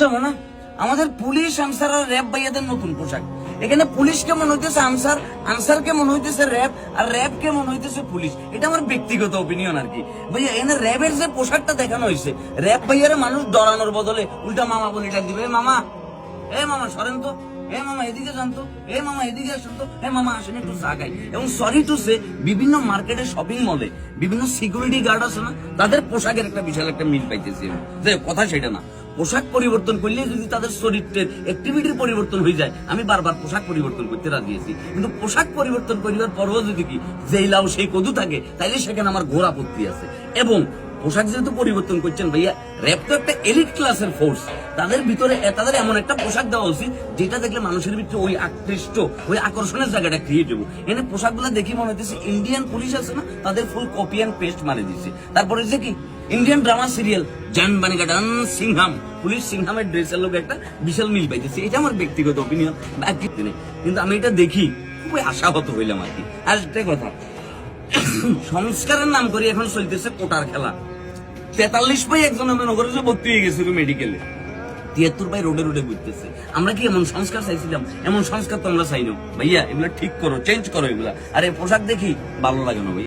যাবো না। আমাদের পুলিশ আনসার আর র্যাব ভাইয়াদের নতুন পোশাক। এখানে পুলিশ কেমন হইতেছে আনসার, আনসার কেমন হইতেছে র্যাব, আর র্যাব কেমন হইতেছে পুলিশ। এটা আমার ব্যক্তিগত অপিনিয়ন আর কি ভাইয়া। এখানে র্যাবের যে পোশাকটা দেখানো হয়েছে, র্যাব ভাইয়ারে মানুষ ডরানোর বদলে উল্টা মামা বলে ডাক দিবে, মামা, এ মামা সরেন তো, এ মামা এদিকে যান তো, এ মামা এদিকে আসুন তো, এ মামা আসেন একটু চা খাই। এবং সরি টু সে, বিভিন্ন মার্কেটে শপিং মলে বিভিন্ন সিকিউরিটি গার্ড আছে না, তাদের পোশাকের একটা বিশাল একটা মিল পাইতেছি। যে কথা সেটা না, পোশাক পরিবর্তন করলে যদি তাদের শরীরের অ্যাক্টিভিটির পরিবর্তন হয়ে যায়, আমি বারবার পোশাক পরিবর্তন করতে রাজি আছি। কিন্তু পোশাক পরিবর্তন করিবার পরও যদি কি যেই লাউ সেই কদু থাকে, তাইলে সেখানে আমার ঘোর আপত্তি আছে। এবং পোশাক যেহেতু পরিবর্তন করছেন ভাইয়া, র্যাব তো একটা এলিট ক্লাসের ফোর্স, তাদের ভিতরে তাদের এমন একটা পোশাক দেওয়া উচিত যেটা দেখলে মানুষের ভিতরে ওই আকৃষ্ট, ওই আকর্ষণের জায়গাটা ক্রিয়েট হবো। এনে পোশাকগুলো দেখি মনে হইতেছে ইন্ডিয়ান পুলিশ আছে না, তাদের ফুল কপি অ্যান্ড পেস্ট মারে দিচ্ছে। তারপরে যে কি ইন্ডিয়ান ড্রামা সিরিয়াল জান বানেগা ডান সিংহাম, পুলিশ সিংহামের ড্রেসের লোক একটা বিশাল মিল পাইতেছে। এটা আমার ব্যক্তিগত অপিনিয়ন, কিন্তু আমি এটা দেখি খুবই আশাহত হইলাম আর কি। আর একটা কথা, সংস্কারের নাম করে এখন চলতেছে কোটার খেলা। 43 ভাই একজন আমরা নগরে যে ভর্তি হয়ে গেছিল মেডিকেলে, 73 ভাই রোডে রোডে ঘুরতেছে। আমরা কি এমন সংস্কার চাইছিলাম? এমন সংস্কার তো আমরা চাইনি ভাইয়া। এগুলা ঠিক করো, চেঞ্জ করো এগুলা। আর এই পোশাক দেখি ভালো লাগে না ভাই।